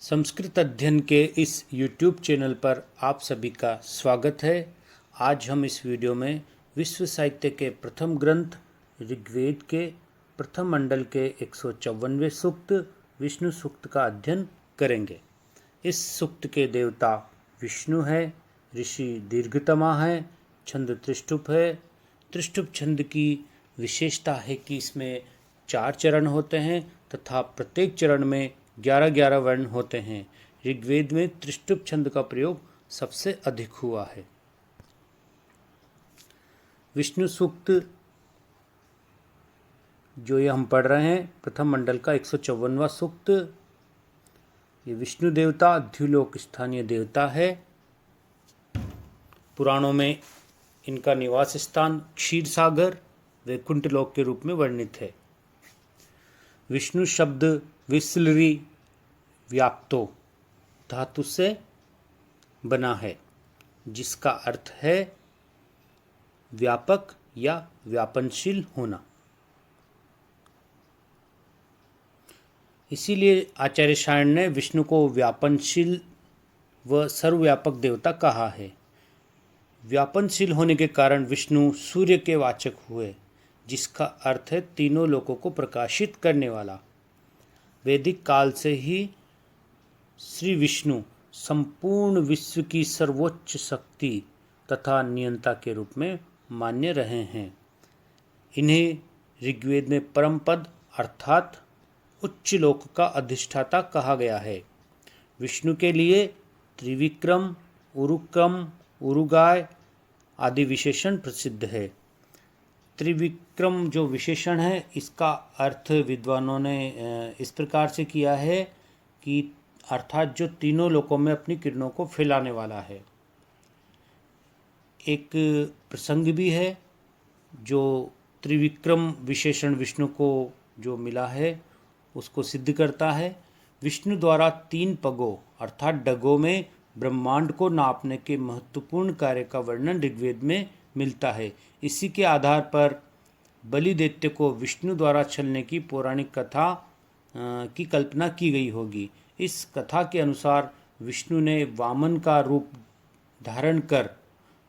संस्कृत अध्ययन के इस YouTube चैनल पर आप सभी का स्वागत है। आज हम इस वीडियो में विश्व साहित्य के प्रथम ग्रंथ ऋग्वेद के प्रथम मंडल के 154वें सूक्त विष्णु सूक्त का अध्ययन करेंगे। इस सूक्त के देवता विष्णु है, ऋषि दीर्घतमा है, छंद त्रिष्टुप है। त्रिष्टुप छंद की विशेषता है कि इसमें 4 चरण होते हैं तथा प्रत्येक चरण में 11-11 वर्ण होते हैं। ऋग्वेद में त्रिष्टुप छंद का प्रयोग सबसे अधिक हुआ है। विष्णु सूक्त जो ये हम पढ़ रहे हैं प्रथम मंडल का 154वां सूक्त, ये विष्णु देवता द्युलोक स्थानीय देवता है। पुराणों में इनका निवास स्थान क्षीर सागर वैकुंठ लोक के रूप में वर्णित है। विष्णु शब्द विस्लरी व्याप्तो धातु से बना है, जिसका अर्थ है व्यापक या व्यापनशील होना। इसीलिए आचार्य शायण ने विष्णु को व्यापनशील व सर्वव्यापक देवता कहा है। व्यापनशील होने के कारण विष्णु सूर्य के वाचक हुए, जिसका अर्थ है तीनों लोकों को प्रकाशित करने वाला। वैदिक काल से ही श्री विष्णु संपूर्ण विश्व की सर्वोच्च शक्ति तथा नियंता के रूप में मान्य रहे हैं। इन्हें ऋग्वेद में परम पद अर्थात उच्च लोक का अधिष्ठाता कहा गया है। विष्णु के लिए त्रिविक्रम, उरुक्रम, उरुगाय आदि विशेषण प्रसिद्ध है। त्रिविक्रम जो विशेषण है, इसका अर्थ विद्वानों ने इस प्रकार से किया है कि अर्थात जो तीनों लोकों में अपनी किरणों को फैलाने वाला है। एक प्रसंग भी है जो त्रिविक्रम विशेषण विष्णु को जो मिला है उसको सिद्ध करता है। विष्णु द्वारा 3 पगों अर्थात डगों में ब्रह्मांड को नापने के महत्वपूर्ण कार्य का वर्णन ऋग्वेद में मिलता है। इसी के आधार पर बलि दैत्य को विष्णु द्वारा छलने की पौराणिक कथा की कल्पना की गई होगी। इस कथा के अनुसार विष्णु ने वामन का रूप धारण कर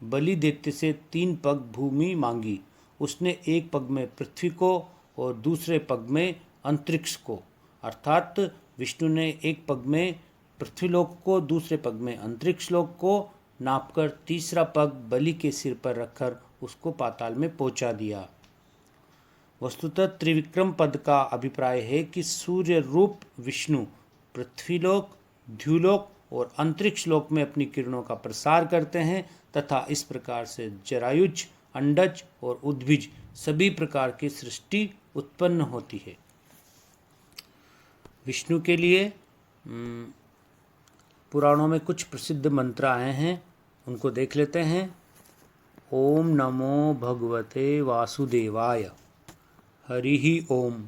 बलि दैत्य से 3 पग भूमि मांगी। उसने एक पग में पृथ्वी को और दूसरे पग में अंतरिक्ष को, अर्थात विष्णु ने एक पग में पृथ्वीलोक को, दूसरे पग में अंतरिक्ष लोक को नापकर तीसरा पग बलि के सिर पर रखकर उसको पाताल में पहुंचा दिया। वस्तुतः त्रिविक्रम पद का अभिप्राय है कि सूर्य रूप विष्णु पृथ्वीलोक, द्युलोक और अंतरिक्ष लोक में अपनी किरणों का प्रसार करते हैं तथा इस प्रकार से जरायुज, अंडज और उद्भिज सभी प्रकार की सृष्टि उत्पन्न होती है। विष्णु के लिए पुराणों में कुछ प्रसिद्ध मंत्र आए हैं, उनको देख लेते हैं। ओम नमो भगवते वासुदेवाय, हरि ओम।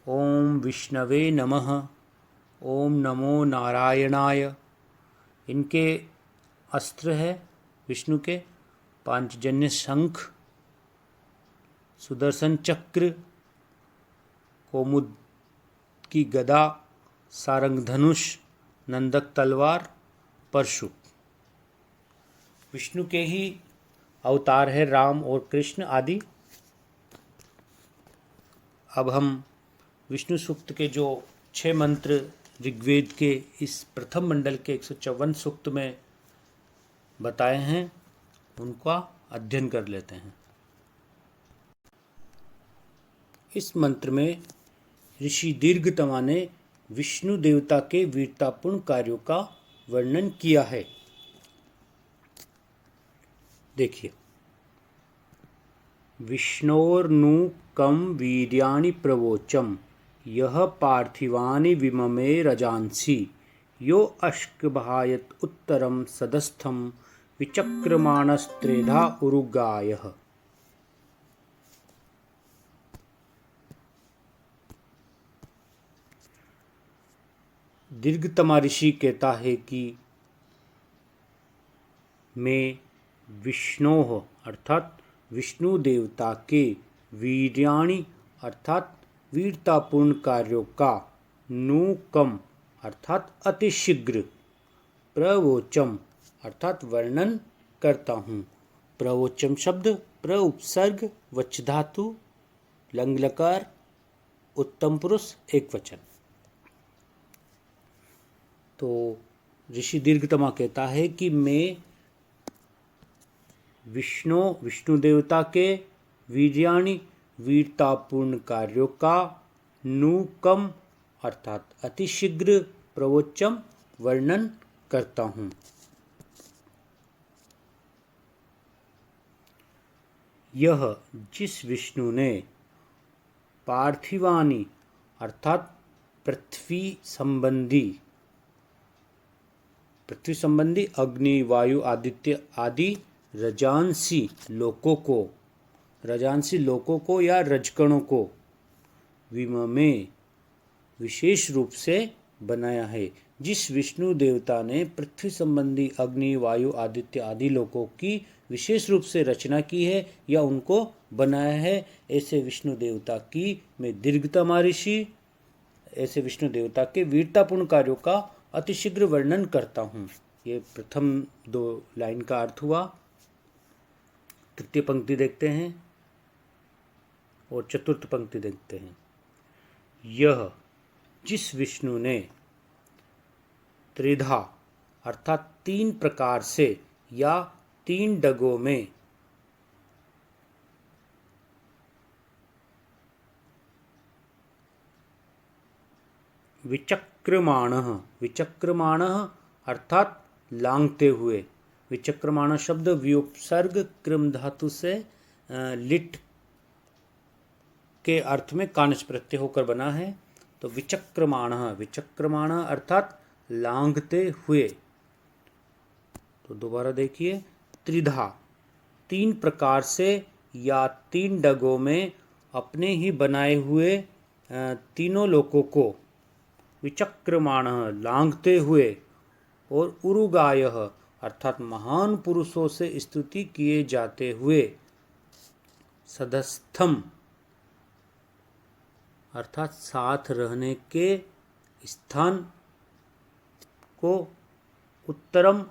ओम विष्णवे नमः, ओम नमो नारायणाय। इनके अस्त्र है विष्णु के पांचजन्य शंख, सुदर्शन चक्र, कौमुद की गदा, सारंग धनुष, नंदक तलवार, परशु। विष्णु के ही अवतार है राम और कृष्ण आदि। अब हम विष्णु सूक्त के जो 6 मंत्र ऋग्वेद के इस प्रथम मंडल के 154 सूक्त में बताए हैं, उनका अध्ययन कर लेते हैं। इस मंत्र में ऋषि दीर्घतमा ने विष्णु देवता के वीरतापूर्ण कार्यों का वर्णन किया है। देखिए, विष्णोर्नु कम वीर्याणि प्रवोचम यह पार्थिवानि विममे रजांसि यो अश्कभायत उत्तरम सदस्थम विचक्रमाणस्त्रेधा उरुगायः। दीर्घतमा ऋषि कहता है कि मैं विष्णोः अर्थात विष्णु देवता के वीर्याणि अर्थात वीरतापूर्ण कार्यों का नु कम अर्थात अतिशीघ्र, प्रवोचम अर्थात वर्णन करता हूँ। प्रवोचम शब्द प्र उपसर्ग वच धातु लंग लकार उत्तम पुरुष एक वचन। तो ऋषि दीर्घतमा कहता है कि मैं विष्णु देवता के वीर्याणि वीरतापूर्ण कार्यों का नूकम अर्थात अतिशीघ्र प्रवोचम वर्णन करता हूँ। यह जिस विष्णु ने पार्थिवानी अर्थात पृथ्वी संबंधी अग्नि वायु आदित्य आदि रजांसी लोकों को या रजकणों को विम में विशेष रूप से बनाया है। जिस विष्णु देवता ने पृथ्वी संबंधी अग्नि वायु आदित्य आदि लोकों की विशेष रूप से रचना की है या उनको बनाया है, ऐसे विष्णु देवता की मैं दीर्घतमा ऋषि ऐसे विष्णु देवता के वीरतापूर्ण कार्यों का अतिशीघ्र वर्णन करता हूँ। ये प्रथम 2 लाइन का अर्थ हुआ। तृतीय पंक्ति देखते हैं और चतुर्थ पंक्ति देखते हैं। यह जिस विष्णु ने त्रिधा अर्थात 3 प्रकार से या 3 डगों में विचक्रमाण अर्थात लांघते हुए। विचक्रमाण शब्द व्युपसर्ग क्रम धातु से लिट के अर्थ में कानच प्रत्यय होकर बना है। तो विचक्रमाण अर्थात लांघते हुए। तो दोबारा देखिए, त्रिधा 3 प्रकार से या 3 डगों में अपने ही बनाए हुए तीनों लोकों को विचक्रमाण लांघते हुए और उरुगाय अर्थात महान पुरुषों से स्तुति किए जाते हुए सदस्थम अर्थात साथ रहने के स्थान को उत्तरम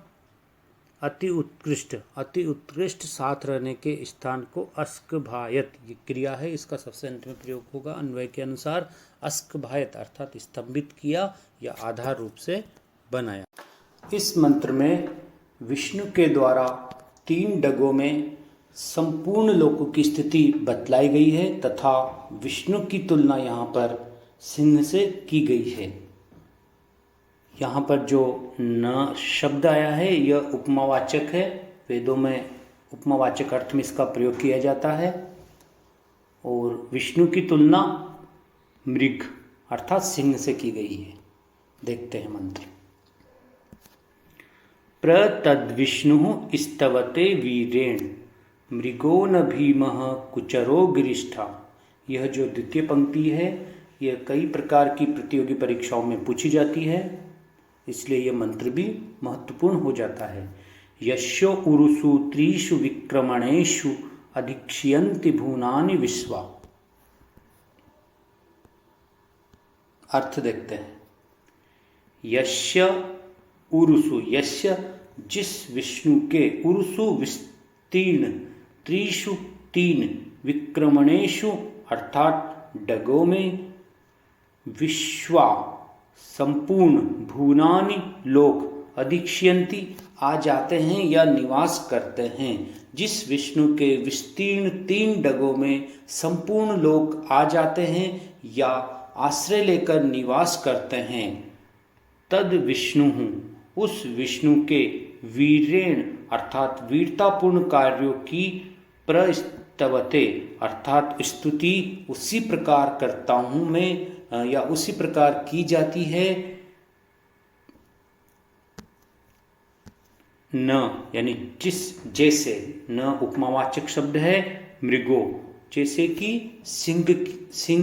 अति उत्कृष्ट साथ रहने के स्थान को अस्कभायत ये क्रिया है, इसका सबसे अंत में प्रयोग होगा अन्वय के अनुसार। अस्कभायत अर्थात स्तंभित किया या आधार रूप से बनाया। इस मंत्र में विष्णु के द्वारा 3 डगों में संपूर्ण लोकों की स्थिति बतलाई गई है तथा विष्णु की तुलना यहाँ पर सिंह से की गई है। यहाँ पर जो न शब्द आया है यह उपमावाचक है। वेदों में उपमावाचक अर्थ में इसका प्रयोग किया जाता है। और विष्णु की तुलना मृग अर्थात सिंह से की गई है। देखते हैं मंत्र। प्रतद्विष्णु स्तवते वीरेण मृगो न भीमः कुचरो गिरिष्ठा। यह जो द्वितीय पंक्ति है यह कई प्रकार की प्रतियोगी परीक्षाओं में पूछी जाती है, इसलिए यह मंत्र भी महत्वपूर्ण हो जाता है। यस्यो उरुसु त्रिषु विक्रमणेषु अधिक्ष्यन्ति भुवनानि विश्वा। अर्थ देखते हैं। यस्य उरुसु यस्य जिस विष्णु के उरुसु विस्तीर्ण त्रिषु 3 विक्रमणेषु अर्थात डगों में विश्वा संपूर्ण भुवनानि लोक अधिक्ष्यन्ति आ जाते हैं या निवास करते हैं। जिस विष्णु के विस्तीर्ण 3 डगों में संपूर्ण लोक आ जाते हैं या आश्रय लेकर निवास करते हैं, तद विष्णु उस विष्णु के वीरेण अर्थात वीरतापूर्ण कार्यों की प्रस्तवते अर्थात स्तुति उसी प्रकार करता हूँ मैं या उसी प्रकार की जाती है। न यानी जिस जैसे, न उपमावाचक शब्द है, मृगो जैसे कि सिंह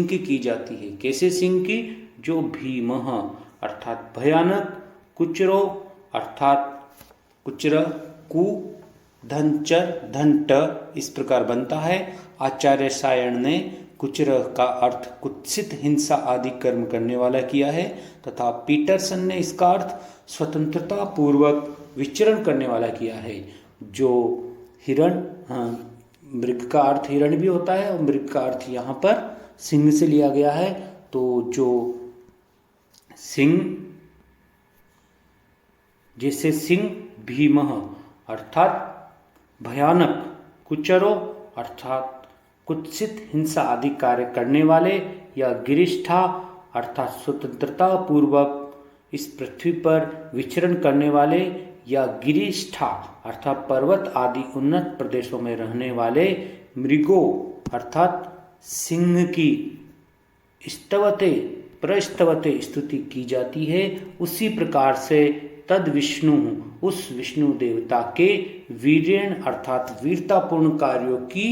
की जाती है। कैसे सिंह की? जो भीमः अर्थात भयानक, कुचरो अर्थात कुचर कु धनचर धनट इस प्रकार बनता है। आचार्य सायण ने कुचर का अर्थ कुत्सित हिंसा आदि कर्म करने वाला किया है, तथा पीटरसन ने इसका अर्थ स्वतंत्रता पूर्वक विचरण करने वाला किया है। जो हिरण, मृग का अर्थ हिरण भी होता है और मृग का अर्थ यहाँ पर सिंह से लिया गया है। तो जो सिंह, जैसे सिंह भीमः अर्थात भयानक, कुचरो अर्थात कुत्सित हिंसा आदि कार्य करने वाले, या गिरिष्ठा अर्थात स्वतंत्रता पूर्वक इस पृथ्वी पर विचरण करने वाले, या गिरिष्ठा अर्थात पर्वत आदि उन्नत प्रदेशों में रहने वाले मृगो अर्थात सिंह की स्तवते प्रस्तवते स्तुति की जाती है। उसी प्रकार से तद विष्णु, उस विष्णु देवता के वीर्यण अर्थात वीरतापूर्ण कार्यों की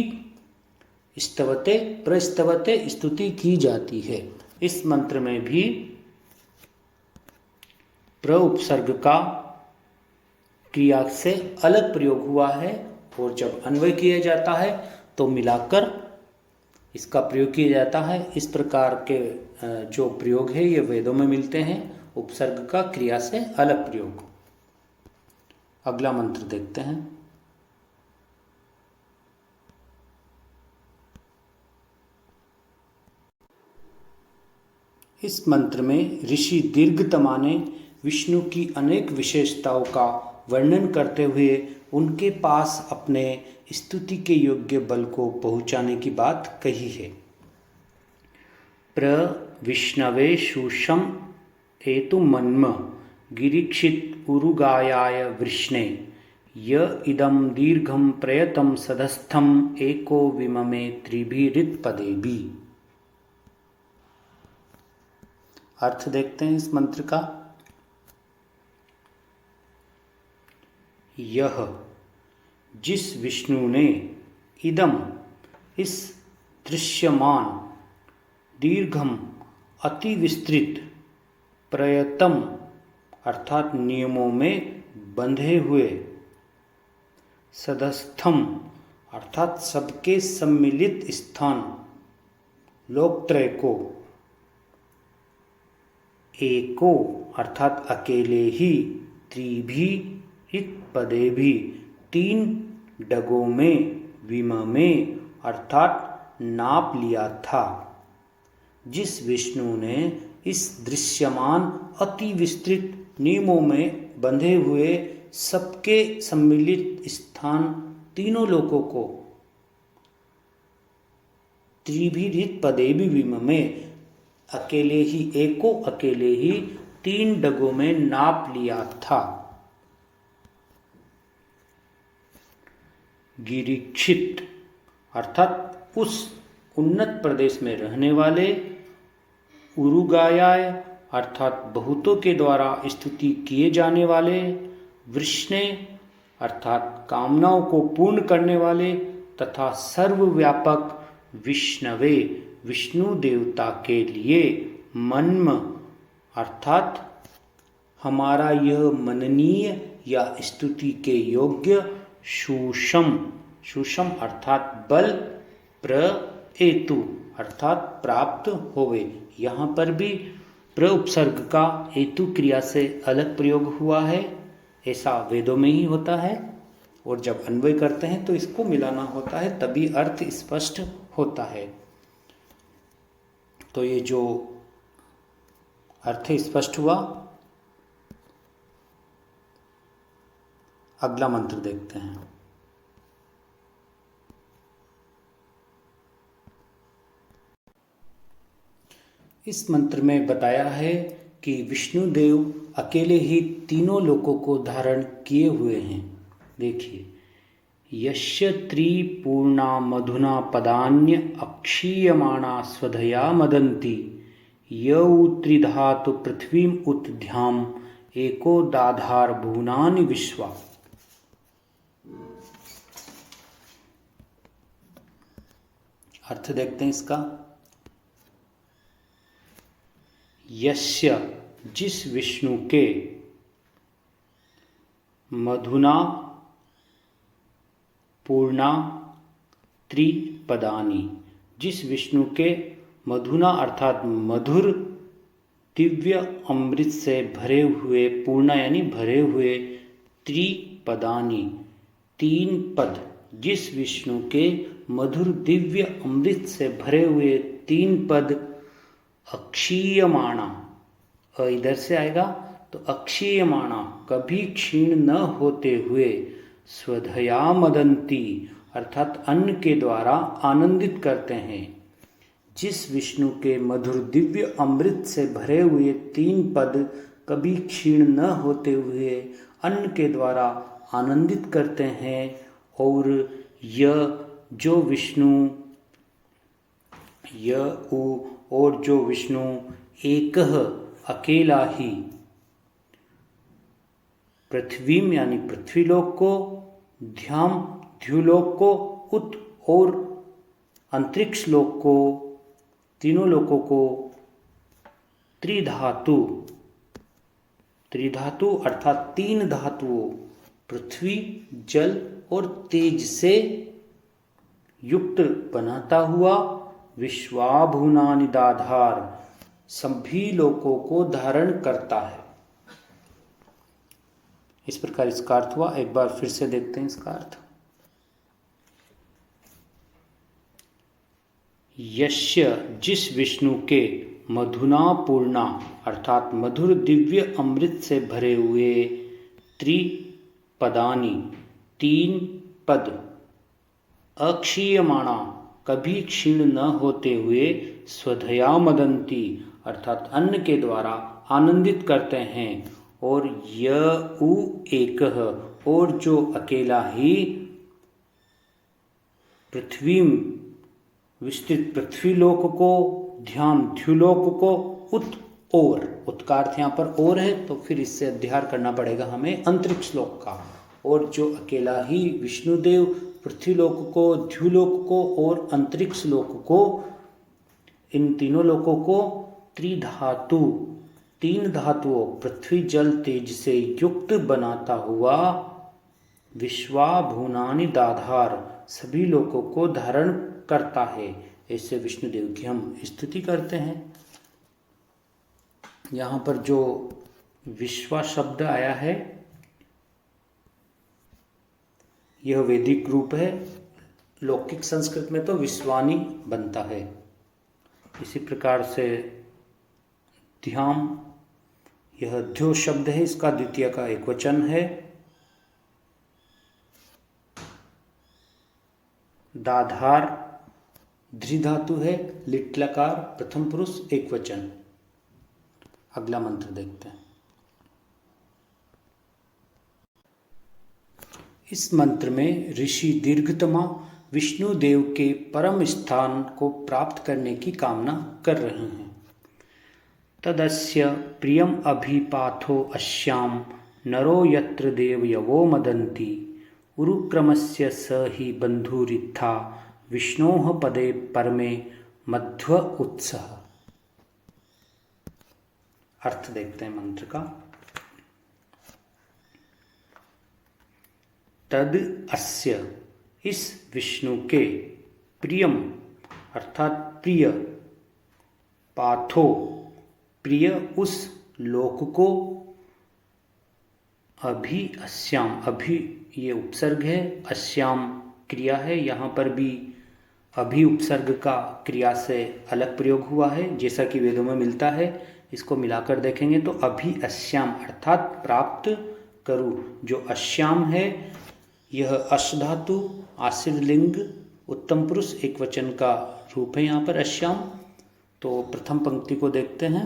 स्तवते प्रस्तवते स्तुति की जाती है। इस मंत्र में भी प्र उपसर्ग का क्रिया से अलग प्रयोग हुआ है, और जब अन्वय किया जाता है तो मिलाकर इसका प्रयोग किया जाता है। इस प्रकार के जो प्रयोग है ये वेदों में मिलते हैं, उपसर्ग का क्रिया से अलग प्रयोग। अगला मंत्र देखते हैं। इस मंत्र में ऋषि दीर्घतमा ने विष्णु की अनेक विशेषताओं का वर्णन करते हुए उनके पास अपने स्तुति के योग्य बल को पहुंचाने की बात कही है। प्र विष्णवे शूषम हेतु मन्म गिरीक्षित उरुगायाय वृष्णे य इदम दीर्घम प्रयतम सदस्थम एको विममे त्रिभिरित्पदेबी। अर्थ देखते हैं इस मंत्र का। यह जिस विष्णु ने इदम इस दृश्यमान दीर्घम अति विस्तृत प्रयतम अर्थात नियमों में बंधे हुए सदस्थम अर्थात सबके सम्मिलित स्थान लोकत्रय को एको अर्थात अकेले ही त्रिभी पदे भी तीन डगों में विममे अर्थात नाप लिया था। जिस विष्णु ने इस दृश्यमान अति विस्तृत नियमों में बंधे हुए सबके सम्मिलित स्थान तीनों लोकों को त्रिभिरित पदे भी विममे अकेले ही, एको अकेले ही तीन डगों में नाप लिया था। गिरीक्षित अर्थात उस उन्नत प्रदेश में रहने वाले, उरुगायाय अर्थात बहुतों के द्वारा स्तुति किए जाने वाले, वृष्णे अर्थात कामनाओं को पूर्ण करने वाले, तथा सर्वव्यापक विष्णवे विष्णु देवता के लिए मन्म अर्थात हमारा यह मननीय या स्तुति के योग्य, शूषम शूषम अर्थात बल, प्र हेतु अर्थात प्राप्त होवे। यहाँ पर भी प्र उपसर्ग का हेतु क्रिया से अलग प्रयोग हुआ है, ऐसा वेदों में ही होता है, और जब अन्वय करते हैं तो इसको मिलाना होता है, तभी अर्थ स्पष्ट होता है। तो ये जो अर्थ स्पष्ट हुआ। अगला मंत्र देखते हैं। इस मंत्र में बताया है कि विष्णुदेव अकेले ही तीनों लोकों को धारण किए हुए हैं। देखिए, यस्य त्रिपूर्णा मधुना पदान्य अक्षीयमाणा स्वधया मदन्ति यौ त्रिधातु पृथ्वीम उत ध्याम एको दाधार भुवनानि विश्वा। अर्थ देखते हैं इसका। यस्य जिस विष्णु के मधुना पूर्णा त्रिपदानी जिस विष्णु के मधुना अर्थात मधुर दिव्य अमृत से भरे हुए, पूर्णा यानी भरे हुए, त्रिपदानी 3 पद, जिस विष्णु के मधुर दिव्य अमृत से भरे हुए 3 पद, अक्षीयमाणा, इधर से आएगा तो अक्षीयमाणा कभी क्षीण न होते हुए, स्वधया मदंती अर्थात अन्न के द्वारा आनंदित करते हैं। जिस विष्णु के मधुर दिव्य अमृत से भरे हुए 3 पद कभी क्षीण न होते हुए अन्न के द्वारा आनंदित करते हैं, और यह जो विष्णु एक अकेला ही पृथ्वीम यानी पृथ्वीलोक को, ध्याम द्युलोक को, उत और अंतरिक्ष लोक को, तीनों लोकों को, त्रिधातु अर्थात 3 धातुओं पृथ्वी, जल और तेज से युक्त बनाता हुआ, विश्वाभुवनानिदाधार सभी लोकों को धारण करता है। इस प्रकार इसका अर्थ हुआ। एक बार फिर से देखते हैं इसका अर्थ। यस्य जिस विष्णु के मधुना पूर्णा अर्थात मधुर दिव्य अमृत से भरे हुए, त्रिपदानी 3 पद, अक्षीयमाणा कभी क्षीण न होते हुए, स्वधया मदंती अर्थात अन्न के द्वारा आनंदित करते हैं, और एकः और जो अकेला ही पृथ्वी विस्तृत पृथ्वीलोक को, ध्यान द्युलोक को, उत का अर्थ यहाँ पर और है तो फिर इससे अध्यार करना पड़ेगा हमें अंतरिक्ष लोक का, और जो अकेला ही विष्णुदेव पृथ्वीलोक को, द्युलोक को और अंतरिक्ष लोक को, इन तीनों लोकों को त्रिधातु 3 धातुओं पृथ्वी जल तेज से युक्त बनाता हुआ, विश्वाभुवनानि दाधार सभी लोकों को धारण करता है। ऐसे विष्णुदेव की हम स्तुति करते हैं। यहाँ पर जो विश्वा शब्द आया है यह वैदिक रूप है, लौकिक संस्कृत में तो विश्वानी बनता है। इसी प्रकार से ध्याम, यह ध्यो शब्द है, इसका द्वितीय का एकवचन है। दाधार धृधातु है, लिट्लकार प्रथम पुरुष एकवचन। अगला मंत्र देखते हैं। इस मंत्र में ऋषि दीर्घतमा विष्णुदेव के परम स्थान को प्राप्त करने की कामना कर रहे हैं। तदस्य प्रियम अभिपाथो अश्याम नरो यत्र देव यवो मदन्ति उरुक्रमस्य स ही बंधुरित्था विष्णोः पदे परमे मध्व उत्सह। अर्थ देखते हैं मंत्र का। तद अस्य इस विष्णु के, प्रियम अर्थात प्रिय, पाथो प्रिय उस लोक को, अभि अस्याम, अभि ये उपसर्ग है, अस्याम क्रिया है। यहाँ पर भी अभि उपसर्ग का क्रिया से अलग प्रयोग हुआ है जैसा कि वेदों में मिलता है। इसको मिलाकर देखेंगे तो अभि अस्याम अर्थात प्राप्त करूँ। जो अस्याम है यह अश धातु आश्रित लिंग उत्तम पुरुष एक वचन का रूप है यहाँ पर अस्याम। तो प्रथम पंक्ति को देखते हैं।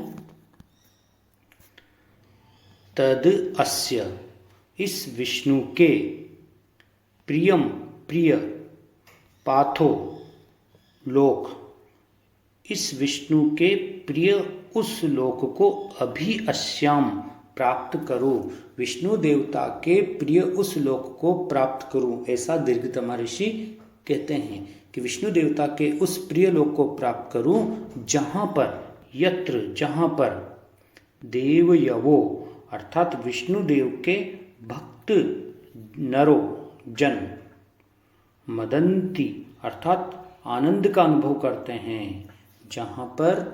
तद अस्य इस विष्णु के, प्रियम प्रिय, पाथो लोक, इस विष्णु के प्रिय उस लोक को अभि अस्याम प्राप्त करो, विष्णु देवता के प्रिय उस लोक को प्राप्त करूं। ऐसा दीर्घतमा ऋषि कहते हैं कि विष्णु देवता के उस प्रिय लोक को प्राप्त करूं जहां पर, यत्र जहां पर, देव यवो अर्थात विष्णु देव के भक्त नरो जन, मदंती अर्थात आनंद का अनुभव करते हैं। जहाँ पर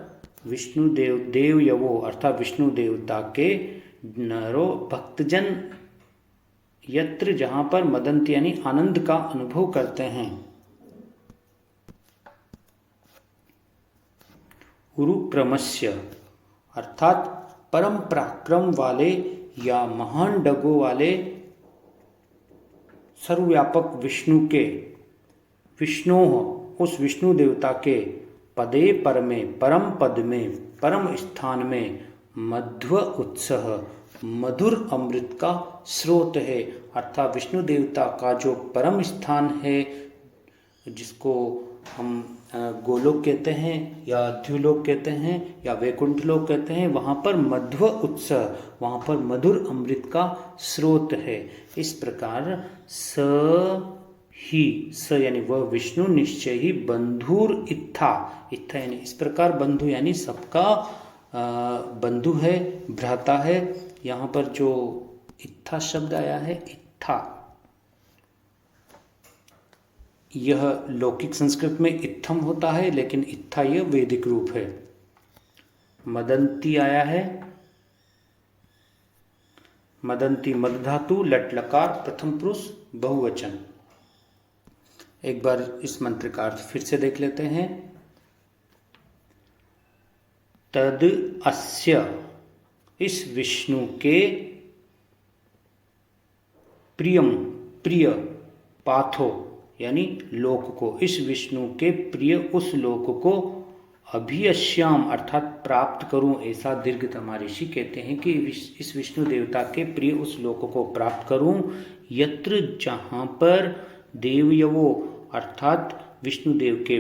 विष्णु देव यवो अर्थात विष्णु देवता के नरो भक्तजन यत्र जहाँ पर मदंती यानी आनंद का अनुभव करते हैं। उरुक्रमस्य अर्थात परम पराक्रम वाले या महान डगों वाले सर्वव्यापक विष्णु उस विष्णु देवता के पदे पर में परम पद में परम स्थान में मध्व उत्सह मधुर अमृत का स्रोत है। अर्थात विष्णु देवता का जो परम स्थान है जिसको हम गोलोक कहते हैं या द्युलोक कहते हैं या वैकुंठ लोक कहते हैं, वहाँ पर मध्व उत्सव वहाँ पर मधुर अमृत का स्रोत है। इस प्रकार स यानी वह विष्णु निश्चय ही बंधुर इत्था यानी इस प्रकार बंधु यानी सबका बंधु है, भ्राता है। यहाँ पर जो इत्था शब्द आया है इत्था, यह लौकिक संस्कृत में इत्थम होता है लेकिन इत्था यह वैदिक रूप है। मदंती आया है, मदंती मद धातु लट लकार प्रथम पुरुष बहुवचन। एक बार इस मंत्र का अर्थ फिर से देख लेते हैं। तद अस्य इस विष्णु के प्रिय पाथो यानी लोक को, इस विष्णु के प्रिय उस लोक को अभियश्याम अर्थात प्राप्त करूं, ऐसा दीर्घ तमाऋषि कहते हैं कि इस विष्णु देवता के प्रिय उस लोक को प्राप्त करूं यत्र जहाँ पर देवयवो अर्थात विष्णुदेव के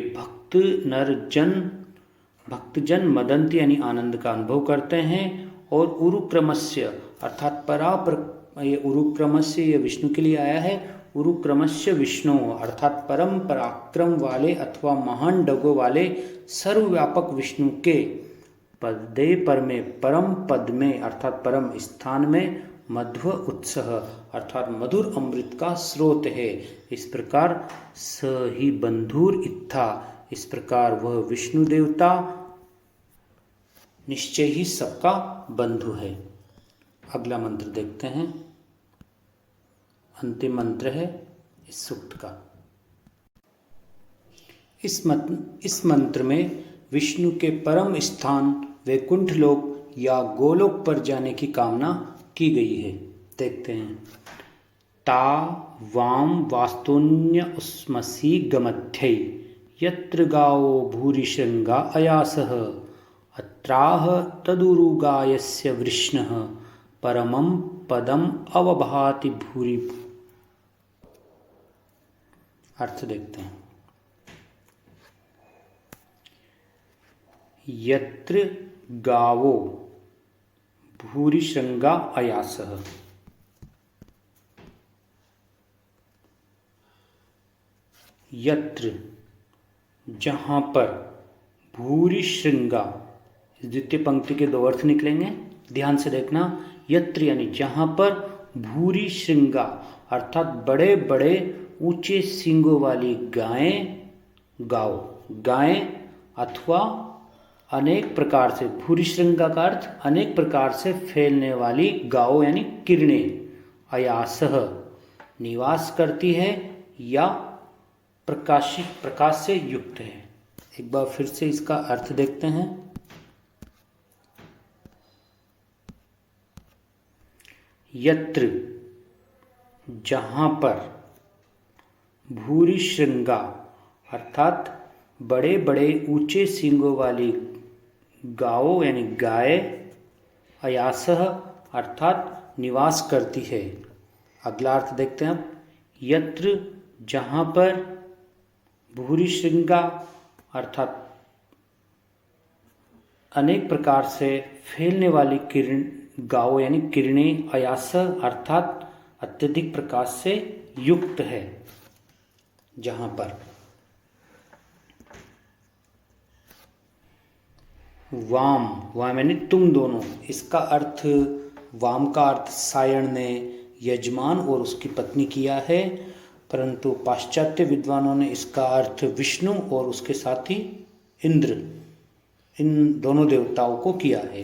भक्तजन मदंती यानी आनंद का अनुभव करते हैं। और उरुक्रमस्य अर्थात ये उरुक्रमस्य ये विष्णु के लिए आया है। उरुक्रमस्य विष्णु अर्थात परम पराक्रम वाले अथवा महान डगों वाले सर्वव्यापक विष्णु के पदे पर में परम पद में अर्थात परम स्थान में मध्व उत्सह अर्थात मधुर अमृत का स्रोत है। इस प्रकार स ही बंधुर इत्था, इस प्रकार वह विष्णु देवता निश्चय ही सबका बंधु है। अगला मंत्र देखते हैं, अंतिम मंत्र है इस सूक्त का। इस मंत्र में विष्णु के परम स्थान वैकुंठ लोक या गोलोक पर जाने की कामना की गई है। देखते हैं। ता वाम वास्तुन्य उस्मसी गमथ्यै यत्र गावो भूरिशृंगा अयासः अत्राह तदुरुगायस्य वृष्णः परमं पदम अवभाति भूरि। अर्थ देखते हैं। यत्र गावो भूरिशृंगा अयासः, यत्र जहाँ पर भूरिशृंगा, द्वितीय पंक्ति के दो अर्थ निकलेंगे, ध्यान से देखना। यत्र यानी जहाँ पर भूरिशृंगा अर्थात बड़े बड़े ऊंचे सींगों वाली गायें अथवा अनेक प्रकार से, भूरिशृंगा का अर्थ अनेक प्रकार से फैलने वाली गायों यानी किरणें, अयासह निवास करती है या प्रकाश से युक्त है। एक बार फिर से इसका अर्थ देखते हैं। यत्र जहाँ पर भूरिशृंगा अर्थात बड़े बड़े ऊंचे सींगों वाली गायों यानी गाय, अयासह अर्थात निवास करती है। अगला अर्थ देखते हैं। यत्र जहाँ पर भूरिशृंगा अर्थात अनेक प्रकार से फैलने वाली गायों यानी किरणें, अयासह अर्थात अत्यधिक प्रकाश से युक्त है। जहाँ पर वाम यानी तुम दोनों, इसका अर्थ वाम का अर्थ सायण ने यजमान और उसकी पत्नी किया है, परंतु पाश्चात्य विद्वानों ने इसका अर्थ विष्णु और उसके साथी इंद्र, इन दोनों देवताओं को किया है।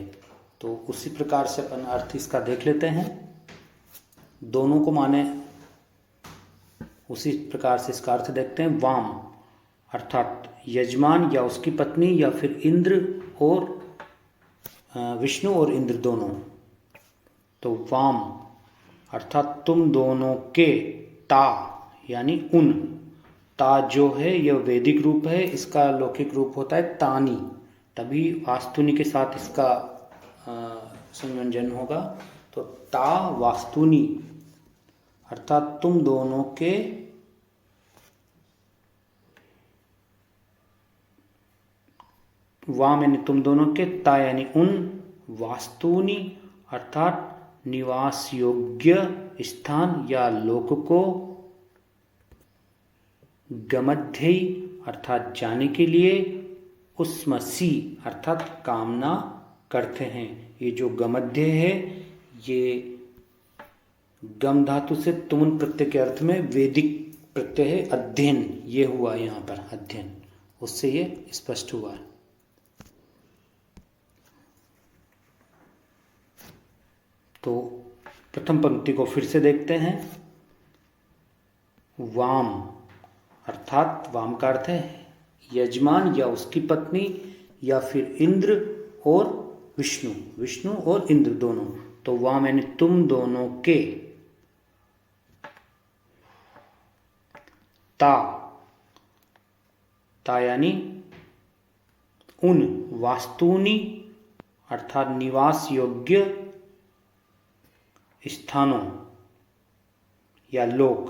तो उसी प्रकार से अपन अर्थ इसका देख लेते हैं। दोनों को माने उसी प्रकार से इसका अर्थ देखते हैं। वाम अर्थात यजमान या उसकी पत्नी या फिर इंद्र और विष्णु और इंद्र दोनों। तो वाम अर्थात तुम दोनों के, ता यानी उन, ता जो है यह वैदिक रूप है, इसका लौकिक रूप होता है तानी, तभी वास्तुनि के साथ इसका संयोजन होगा। तो ता वास्तुनि अर्थात तुम दोनों के, वाम यानी तुम दोनों के, ता यानी उन, वास्तुनि अर्थात निवास योग्य स्थान या लोक को, गमध्यै अर्थात जाने के लिए, उस्मसी अर्थात कामना करते हैं। ये जो गमध्य है ये गम धातु से तुमुन प्रत्यय के अर्थ में वैदिक प्रत्यय है, अध्ययन, ये हुआ यहाँ पर अध्ययन, उससे ये स्पष्ट हुआ। तो प्रथम पंक्ति को फिर से देखते हैं। वाम अर्थात, वाम का अर्थ है यजमान या उसकी पत्नी या फिर इंद्र और विष्णु, विष्णु और इंद्र दोनों। तो वाम यानी तुम दोनों के, ता, ता यानी उन, वास्तुनि अर्थात निवास योग्य स्थानों या लोक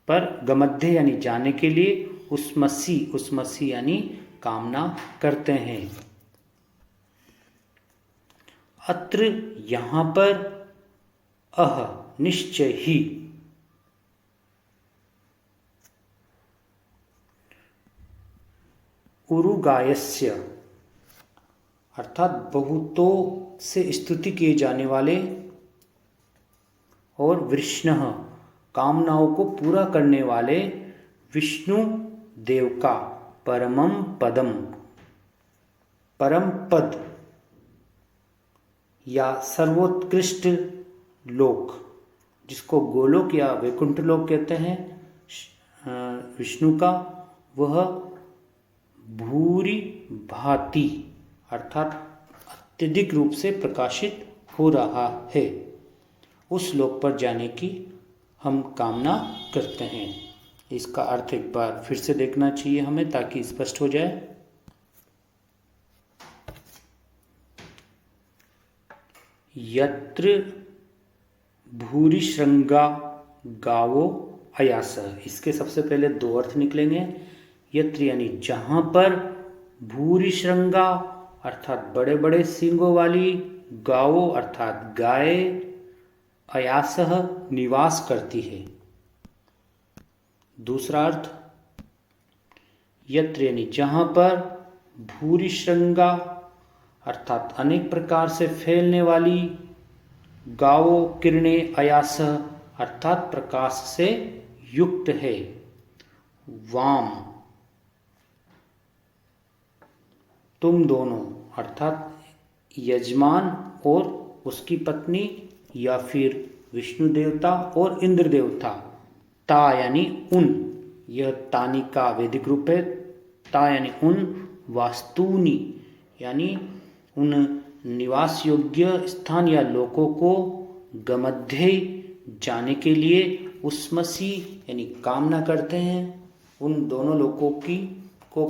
पर, गमध्य यानी जाने के लिए, उस्मसी, उस्मसी यानी कामना करते हैं। अत्र यहां पर अह निश्चय ही, उरुगायस्य अर्थात बहुतों से स्तुति किए जाने वाले, और वृष्णः कामनाओं को पूरा करने वाले विष्णु देव का परमम पदम, परम पद या सर्वोत्कृष्ट लोक, जिसको गोलोक या वैकुंठ लोक कहते हैं विष्णु का, वह भूरि भाति अर्थात अत्यधिक रूप से प्रकाशित हो रहा है। उस लोक पर जाने की हम कामना करते हैं। इसका अर्थ एक बार फिर से देखना चाहिए हमें ताकि स्पष्ट हो जाए। यत्र भूरिश्रृंगा गावो अयास, इसके सबसे पहले दो अर्थ निकलेंगे। यत्र यानी जहां पर, भूरिश्रृंगा अर्थात बड़े बड़े सींगों वाली, गावो अर्थात गाय, अयासह निवास करती है। दूसरा अर्थ, यत्र यानी जहां पर, भूरिश्रृंगा अर्थात अनेक प्रकार से फैलने वाली, गावो किरणें, अयासह अर्थात प्रकाश से युक्त है। वाम तुम दोनों अर्थात यजमान और उसकी पत्नी या फिर विष्णु देवता और इंद्र देवता। ता यानी उन, यह तानी का वैदिक रूप है। ता यानी उन, वास्तुनि यानी उन निवास योग्य स्थान या लोकों को, गमध्य जाने के लिए, उस्मसी यानी कामना करते हैं उन दोनों लोकों की को,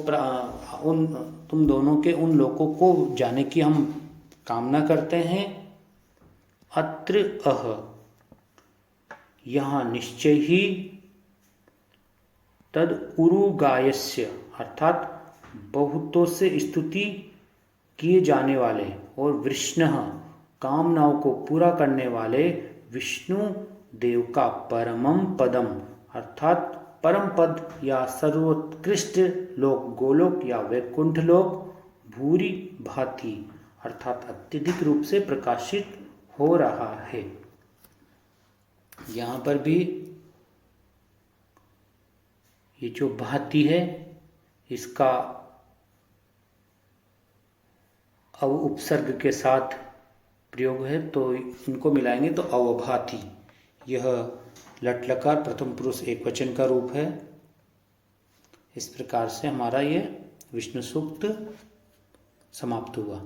उन तुम दोनों के उन लोकों को जाने की हम कामना करते हैं। अत्र अह यहाँ निश्चय ही, तद उरुगायस्य अर्थात बहुतों से स्तुति किए जाने वाले और वृष्णः कामनाओं को पूरा करने वाले विष्णु देव का परमम पदम अर्थात परम पद या सर्वोत्कृष्ट लोक, गोलोक या वैकुंठ लोक, भूरि भाति अर्थात अत्यधिक रूप से प्रकाशित हो रहा है। यहाँ पर भी ये जो भाति है इसका अव उपसर्ग के साथ प्रयोग है, तो इनको मिलाएंगे तो अवभाति। यह लट लकार प्रथम पुरुष एकवचन का रूप है। इस प्रकार से हमारा ये विष्णु सूक्त समाप्त हुआ।